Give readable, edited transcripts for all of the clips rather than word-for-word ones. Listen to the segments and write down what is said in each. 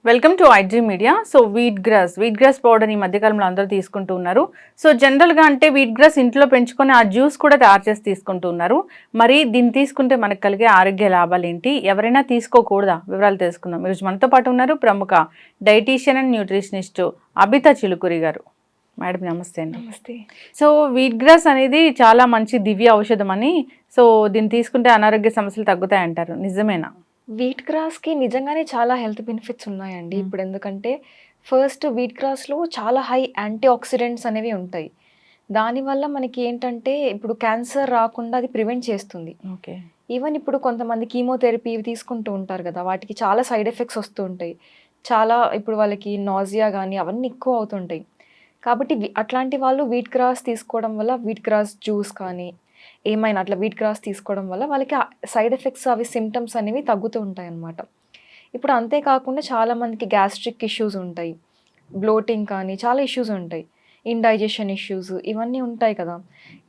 Welcome to IG media. So wheat grass powder ఈ మధ్యకాలంలో అందరూ తీసుకుంటూ ఉన్నారు. సో జనరల్గా అంటే వీట్ గ్రాస్ ఇంట్లో పెంచుకొని ఆ జ్యూస్ కూడా తయారు చేసి తీసుకుంటూ ఉన్నారు. మరి దీన్ని తీసుకుంటే మనకు కలిగే ఆరోగ్య లాభాలు ఏంటి, ఎవరైనా తీసుకోకూడదా, వివరాలు తెలుసుకుందాం. ఈరోజు మనతో పాటు ఉన్నారు ప్రముఖ dietitian and nutritionist Abitha Chilukuri garu. Madam నమస్తే అండి. నమస్తే. సో వీట్ గ్రాస్ అనేది చాలా మంచి దివ్య ఔషధం అని, సో దీన్ని తీసుకుంటే అనారోగ్య సమస్యలు తగ్గుతాయంటారు, నిజమేనా? వీట్ గ్రాస్‌కి నిజంగానే చాలా హెల్త్ బెనిఫిట్స్ ఉన్నాయండి. ఇప్పుడు ఎందుకంటే ఫస్ట్ వీట్ గ్రాస్‌లో చాలా హై యాంటీ ఆక్సిడెంట్స్ అనేవి ఉంటాయి. దానివల్ల మనకి ఏంటంటే ఇప్పుడు క్యాన్సర్ రాకుండా అది ప్రివెంట్ చేస్తుంది. ఓకే. ఈవెన్ ఇప్పుడు కొంతమంది కీమోథెరపీ ఇవి తీసుకుంటూ ఉంటారు కదా! వాటికి చాలా సైడ్ ఎఫెక్ట్స్ వస్తూ ఉంటాయి. చాలా ఇప్పుడు వాళ్ళకి నాసియా గానీ అవన్నీ ఎక్కువ అవుతుంటాయి. కాబట్టి అట్లాంటి వాళ్ళు వీట్ గ్రాస్ తీసుకోవడం వల్ల వీట్ గ్రాస్ జ్యూస్ కానీ ఏమైనా అట్లా వీట్ గ్రాస్ తీసుకోవడం వల్ల వాళ్ళకి సైడ్ ఎఫెక్ట్స్ అవి సిమ్టమ్స్ అనేవి తగ్గుతూ ఉంటాయన్నమాట. ఇప్పుడు అంతే కాకుండా చాలామందికి గ్యాస్ట్రిక్ ఇష్యూస్ ఉంటాయి. బ్లోటింగ్ కానీ చాలా ఇష్యూస్ ఉంటాయి. ఇండైజెషన్ ఇష్యూస్ ఇవన్నీ ఉంటాయి కదా!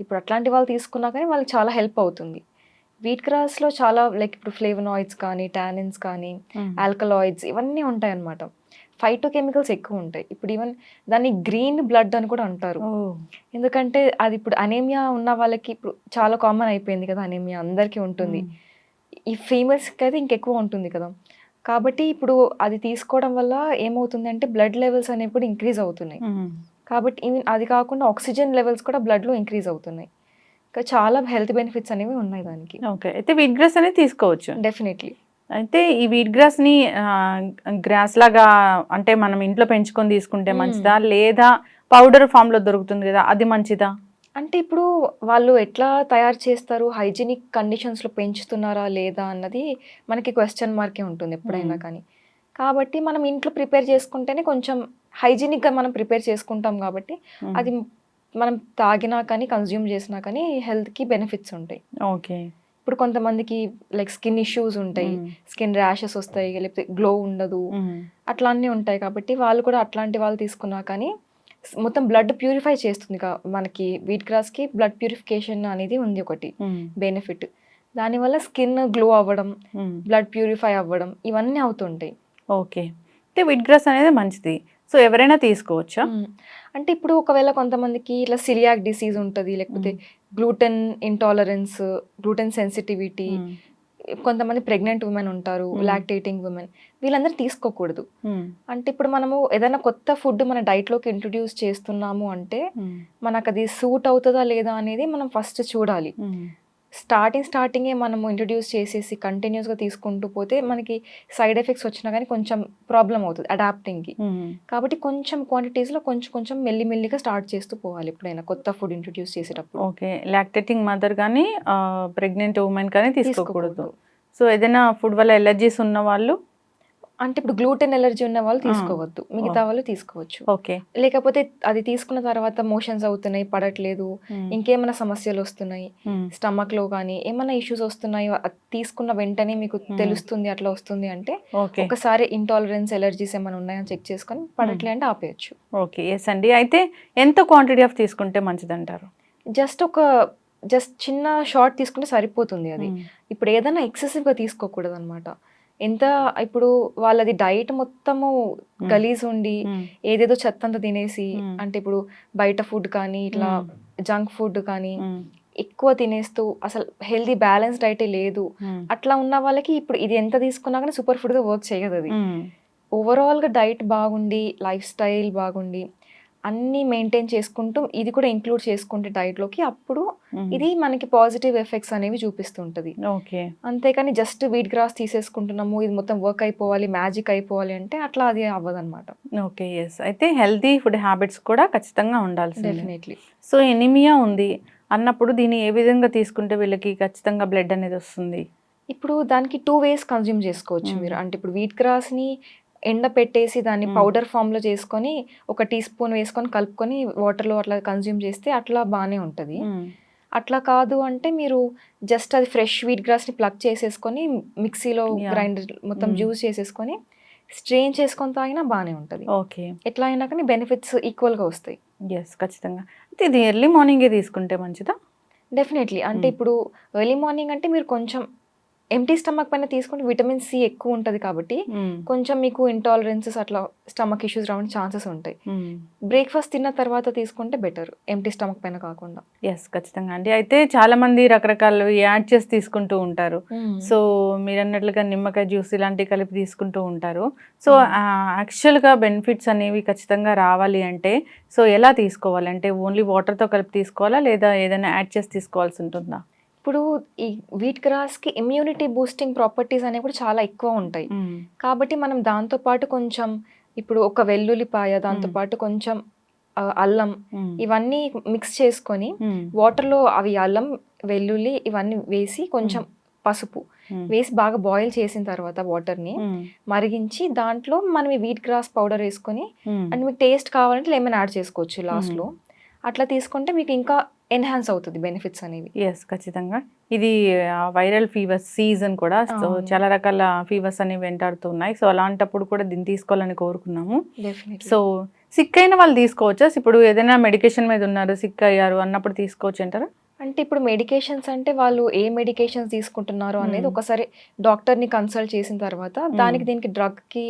ఇప్పుడు అట్లాంటి వాళ్ళు తీసుకున్నా కానీ వాళ్ళకి చాలా హెల్ప్ అవుతుంది. వీట్ గ్రాస్‌లో చాలా లైక్ ఇప్పుడు ఫ్లేవనాయిడ్స్ కానీ, టానిన్స్ కానీ, ఆల్కలాయిడ్స్ ఇవన్నీ ఉంటాయన్నమాట. ఫైటోకెమికల్స్ ఎక్కువ ఉంటాయి. ఇప్పుడు ఈవెన్ దాన్ని గ్రీన్ బ్లడ్ అని కూడా అంటారు. ఎందుకంటే అది ఇప్పుడు అనీమియా ఉన్న వాళ్ళకి ఇప్పుడు చాలా కామన్ అయిపోయింది కదా! అనీమియా అందరికీ ఉంటుంది. ఈ ఫీమేల్స్‌కి అయితే ఇంకెక్కువ ఉంటుంది కదా! కాబట్టి ఇప్పుడు అది తీసుకోవడం వల్ల ఏమవుతుందంటే బ్లడ్ లెవెల్స్ అనేవి కూడా ఇంక్రీజ్ అవుతున్నాయి. కాబట్టి ఈవెన్ అది కాకుండా ఆక్సిజన్ లెవెల్స్ కూడా బ్లడ్‌లో ఇంక్రీజ్ అవుతున్నాయి. ఇంకా చాలా హెల్త్ బెనిఫిట్స్ అనేవి ఉన్నాయి దానికి. ఓకే. అయితే వీట్ గ్రాస్ అనేది తీసుకోవచ్చు. డెఫినెట్‌లీ. అయితే ఈ వీట్ గ్రాస్‌ని గ్రాస్ లాగా అంటే మనం ఇంట్లో పెంచుకొని తీసుకుంటే మంచిదా? లేదా పౌడర్ ఫామ్‌లో దొరుకుతుంది కదా, అది మంచిదా? అంటే ఇప్పుడు వాళ్ళు ఎట్లా తయారు చేస్తారు? హైజీనిక్ కండిషన్స్‌లో పెంచుతున్నారా? లేదా? అన్నది మనకి క్వెషన్ మార్కే ఉంటుంది ఎప్పుడైనా కానీ. కాబట్టి మనం ఇంట్లో ప్రిపేర్ చేసుకుంటేనే కొంచెం హైజీనిక్‌గా మనం ప్రిపేర్ చేసుకుంటాం కాబట్టి అది మనం తాగినా కానీ, కన్జ్యూమ్ చేసినా కానీ హెల్త్‌కి బెనిఫిట్స్ ఉంటాయి. ఓకే. ఇప్పుడు కొంతమందికి లైక్ స్కిన్ ఇష్యూస్ ఉంటాయి. స్కిన్ ర్యాషెస్ వస్తాయి. లేకపోతే గ్లో ఉండదు. అట్లా అన్నీ ఉంటాయి కాబట్టి వాళ్ళు కూడా అట్లాంటి వాళ్ళు తీసుకున్నా కానీ మొత్తం బ్లడ్ ప్యూరిఫై చేస్తుంది. మనకి వీట్ గ్రాస్‌కి బ్లడ్ ప్యూరిఫికేషన్ అనేది ఉంది ఒకటి బెనిఫిట్. దానివల్ల స్కిన్ గ్లో అవ్వడం, బ్లడ్ ప్యూరిఫై అవ్వడం ఇవన్నీ అవుతుంటాయి. ఓకే. అంటే వీట్ గ్రాస్ అనేది మంచిది. సో ఎవరైనా తీసుకోవచ్చా? అంటే ఇప్పుడు ఒకవేళ కొంతమందికి ఇట్లా సిలియాక్ డిసీజ్ ఉంటది. లేకపోతే గ్లూటెన్ ఇంటాలరెన్స్, గ్లూటెన్ సెన్సిటివిటీ, కొంతమంది ప్రెగ్నెంట్ ఉమెన్ ఉంటారు, లాక్టేటింగ్ ఉమెన్, వీళ్ళందరూ తీసుకోకూడదు. అంటే ఇప్పుడు మనము ఏదైనా కొత్త ఫుడ్ మన డైట్‌లోకి ఇంట్రొడ్యూస్ చేస్తున్నాము అంటే మనకు అది సూట్ అవుతదా లేదా అనేది మనం ఫస్ట్ చూడాలి. స్టార్టింగే మనము ఇంట్రొడ్యూస్ చేసేసి కంటిన్యూస్‌గా తీసుకుంటూ పోతే మనకి సైడ్ ఎఫెక్ట్స్ వచ్చినా కానీ కొంచెం ప్రాబ్లమ్ అవుతది అడాప్టింగ్‌కి. కాబట్టి కొంచెం క్వాంటిటీస్‌లో కొంచెం మెల్లిమెల్లిగా స్టార్ట్ చేస్తూ పోవాలి ఎప్పుడైనా కొత్త ఫుడ్ ఇంట్రొడ్యూస్ చేసేటప్పుడు. ఓకే. లాక్టేటింగ్ మదర్ కానీ ప్రెగ్నెంట్ ఉమెన్ కానీ తీసుకోకూడదు. సో ఏదైనా ఫుడ్ వల్ల ఎలర్జీస్ ఉన్న వాళ్ళు, అంటే ఇప్పుడు గ్లూటెన్ ఎలర్జీ ఉన్న వాళ్ళు తీసుకోవద్దు. మిగతా వాళ్ళు తీసుకోవచ్చు. ఓకే. లేకపోతే అది తీసుకున్న తర్వాత మోషన్స్ అవుతున్నాయి, పడట్లేదు, ఇంకేమైనా సమస్యలు వస్తున్నాయి, స్టమక్‌లో కానీ ఏమైనా ఇష్యూస్ వస్తున్నాయి, అది తీసుకున్న వెంటనే మీకు తెలుస్తుంది అట్లా వస్తుంది అంటే ఒకసారి ఇంటాలరెన్స్, ఎలర్జీస్ ఏమైనా ఉన్నాయని చెక్ చేసుకొని పడట్లే అంటే ఆపేయచ్చు. ఓకే. ఎస్ అండి. అయితే ఎంత క్వాంటిటీ ఆఫ్ తీసుకుంటే మంచిదంటారు? జస్ట్ చిన్న షార్ట్ తీసుకుంటే సరిపోతుంది అది. ఇప్పుడు ఏదైనా ఎక్సెసివ్‌గా తీసుకోకూడదనమాట. ఎంత ఇప్పుడు వాళ్ళది డైట్ మొత్తము గలీజ్ ఉండి ఏదేదో చెత్తంతా తినేసి, అంటే ఇప్పుడు బయట ఫుడ్ కానీ ఇట్లా జంక్ ఫుడ్ కానీ ఎక్కువ తినేస్తూ అసలు హెల్తీ బ్యాలెన్స్ డైటే లేదు, అట్లా ఉన్న వాళ్ళకి ఇప్పుడు ఇది ఎంత తీసుకున్నా కానీ సూపర్ ఫుడ్‌గా వర్క్ చేయదు అది. ఓవరాల్‌గా డైట్ బాగుండి, లైఫ్ స్టైల్ బాగుండి, అన్నీ మెయింటైన్ చేసుకుంటూ ఇది కూడా ఇంక్లూడ్ చేసుకుంటే డైట్‌లోకి అప్పుడు ఇది మనకి పాజిటివ్ ఎఫెక్ట్స్ అనేవి చూపిస్తుంటది. ఓకే. అంతేకాని జస్ట్ వీట్ గ్రాస్ తీసేసుకుంటున్నాము, ఇది మొత్తం వర్క్ అయిపోవాలి, మ్యాజిక్ అయిపోవాలి అంటే అట్లా అది అవ్వదన్నమాట. ఓకే. ఎస్. అయితే హెల్తీ ఫుడ్ హ్యాబిట్స్ కూడా ఖచ్చితంగా ఉండాల్సిందే. డెఫినెట్లీ. సో ఎనీమియా ఉంది అన్నప్పుడు దీన్ని ఏ విధంగా తీసుకుంటే వీళ్ళకి ఖచ్చితంగా బ్లడ్ అనేది వస్తుంది? ఇప్పుడు దానికి 2 వేస్ కన్జ్యూమ్ చేసుకోవచ్చు మీరు. అంటే ఇప్పుడు వీట్ గ్రాస్‌ని ఎండపెట్టేసి దాన్ని పౌడర్ ఫామ్‌లో చేసుకొని ఒక టీ స్పూన్ వేసుకొని కలుపుకొని వాటర్‌లో అట్లా కన్జ్యూమ్ చేస్తే అట్లా బానే ఉంటది. అట్లా కాదు అంటే మీరు జస్ట్ అది ఫ్రెష్ వీట్ గ్రాస్‌ని ప్లగ్ చేసేసుకొని మిక్సీలో గ్రైండర్ మొత్తం జ్యూస్ చేసేసుకొని స్ట్రెయిన్ చేసుకొని తాగినా బానే ఉంటది. ఓకే. ఎట్లా అయినా కానీ బెనిఫిట్స్ ఈక్వల్‌గా వస్తాయి. ఎస్, ఖచ్చితంగా. అయితే ఇది ఎర్లీ మార్నింగే తీసుకుంటే మంచిదా? డెఫినెట్లీ. అంటే ఇప్పుడు ఎర్లీ మార్నింగ్ అంటే మీరు కొంచెం ఎంటీ స్టమక్ పైన తీసుకుంటే విటమిన్ సి ఎక్కువ ఉంటుంది కాబట్టి కొంచెం మీకు ఇంటాలరెన్సెస్ అట్లా స్టమక్ ఇష్యూస్ రావడానికి ఛాన్సెస్ ఉంటాయి. బ్రేక్ఫాస్ట్ తిన్న తర్వాత తీసుకుంటే బెటర్, ఎంటీ స్టమక్ పైన కాకుండా. ఎస్, ఖచ్చితంగా అండి. అయితే చాలా మంది రకరకాలు యాడ్ చేసి తీసుకుంటూ ఉంటారు. సో మీరు అన్నట్లుగా నిమ్మకాయ జ్యూస్ ఇలాంటివి కలిపి తీసుకుంటూ ఉంటారు. సో యాక్చువల్గా బెనిఫిట్స్ అనేవి ఖచ్చితంగా రావాలి అంటే సో ఎలా తీసుకోవాలి? అంటే ఓన్లీ వాటర్తో కలిపి తీసుకోవాలా లేదా ఏదైనా యాడ్ చేసి తీసుకోవాల్సి ఉంటుందా? ఇప్పుడు ఈ వీట్ గ్రాస్కి ఇమ్యూనిటీ బూస్టింగ్ ప్రాపర్టీస్ అనేవి కూడా చాలా ఎక్కువ ఉంటాయి. కాబట్టి మనం దాంతోపాటు కొంచెం ఇప్పుడు ఒక వెల్లుల్లిపాయ, దాంతోపాటు కొంచెం అల్లం, ఇవన్నీ మిక్స్ చేసుకొని వాటర్లో అవి అల్లం, వెల్లుల్లి ఇవన్నీ వేసి కొంచెం పసుపు వేసి బాగా బాయిల్ చేసిన తర్వాత వాటర్ని మరిగించి దాంట్లో మనం ఈ వీట్ గ్రాస్ పౌడర్ వేసుకొని అండ్ మీకు టేస్ట్ కావాలంటే లెమన్ యాడ్ చేసుకోవచ్చు లాస్ట్లో. అట్లా తీసుకుంటే మీకు ఇంకా ఎన్హాన్స్ అవుతుంది బెనిఫిట్స్ అనేవి. ఎస్, ఖచ్చితంగా. ఇది వైరల్ ఫీవర్స్ సీజన్ కూడా. సో చాలా రకాల ఫీవర్స్ అనేవి వెంటాడుతున్నాయి. సో అలాంటప్పుడు కూడా దీన్ని తీసుకోవాలని కోరుకున్నాము. సో సిక్ అయిన వాళ్ళు తీసుకోవచ్చా? ఇప్పుడు ఏదైనా మెడికేషన్ మీద ఉన్నారు, సిక్ అయ్యారు అన్నప్పుడు తీసుకోవచ్చు అంటారా? అంటే ఇప్పుడు మెడికేషన్స్ అంటే వాళ్ళు ఏ మెడికేషన్స్ తీసుకుంటున్నారు అనేది ఒకసారి డాక్టర్ని కన్సల్ట్ చేసిన తర్వాత దానికి దీనికి డ్రగ్కి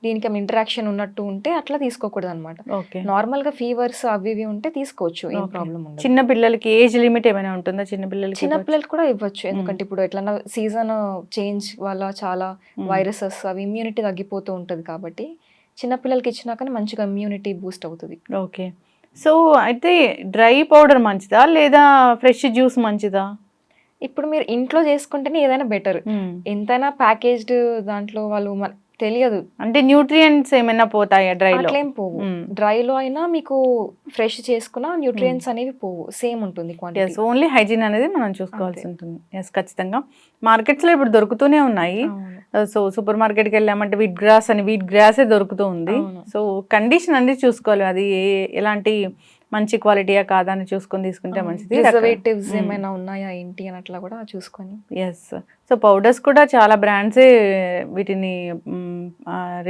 దీనికి ఇంటరాక్షన్ ఉన్నట్టు ఉంటే అట్లా తీసుకోకూడదు అనమాట. నార్మల్గా ఫీవర్స్ అవి ఇవి ఉంటే తీసుకోవచ్చు, ఏం ప్రాబ్లం ఉండదు. చిన్న పిల్లలకి ఏజ్ లిమిట్ ఏమైనా ఉంటుందా? చిన్నపిల్లలకి కూడా ఇవ్వచ్చు, ఎందుకంటే ఇప్పుడు ఎట్లన్నా సీజన్ చేంజ్ వల్ల చాలా వైరసెస్ అవి ఇమ్యూనిటీ తగ్గిపోతూ ఉంటుంది కాబట్టి చిన్నపిల్లలకి ఇచ్చినాకనే మంచిగా ఇమ్యూనిటీ బూస్ట్ అవుతుంది. ఓకే. సో అయితే డ్రై పౌడర్ మంచిదా లేదా ఫ్రెష్ జ్యూస్ మంచిదా? ఇప్పుడు మీరు ఇంట్లో చేసుకుంటేనే ఏదైనా బెటర్. ఎంతైనా ప్యాకేజ్డ్ దాంట్లో వాళ్ళు తెలియదు అంటే న్యూట్రియంట్స్ ఏమైనా పోతాయా డ్రైలో? అట్లేం పోవు. డ్రైలో అయినా మీకు ఫ్రెష్ చేసుకున్న న్యూట్రియంట్స్ అనేవి పోవు, సేమ్ ఉంటుంది క్వాంటిటీ. ఓన్లీ హైజీన్ అనేది మనం చూసుకోవాల్సి ఉంటుంది. ఎస్, ఖచ్చితంగా. మార్కెట్స్లో ఇప్పుడు దొరుకుతూనే ఉన్నాయి. సో సూపర్ మార్కెట్కి వెళ్ళామంటే వీట్ గ్రాసే దొరుకుతూ ఉంది. సో కండిషన్ అనేది చూసుకోవాలి, అది ఎలాంటి మంచి క్వాలిటీయా కాదా అని చూసుకొని తీసుకుంటే మంచిది. ప్రిజర్వేటివ్స్ ఏమైనా ఉన్నాయా ఏంటి అని అట్లా కూడా చూసుకొని. ఎస్. సో పౌడర్స్ కూడా చాలా బ్రాండ్సే వీటిని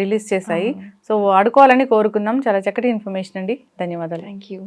రిలీజ్ చేశాయి. సో వాడుకోవాలని కోరుకుందాం. చాలా చక్కటి ఇన్ఫర్మేషన్ అండి, ధన్యవాదాలు. Thank you.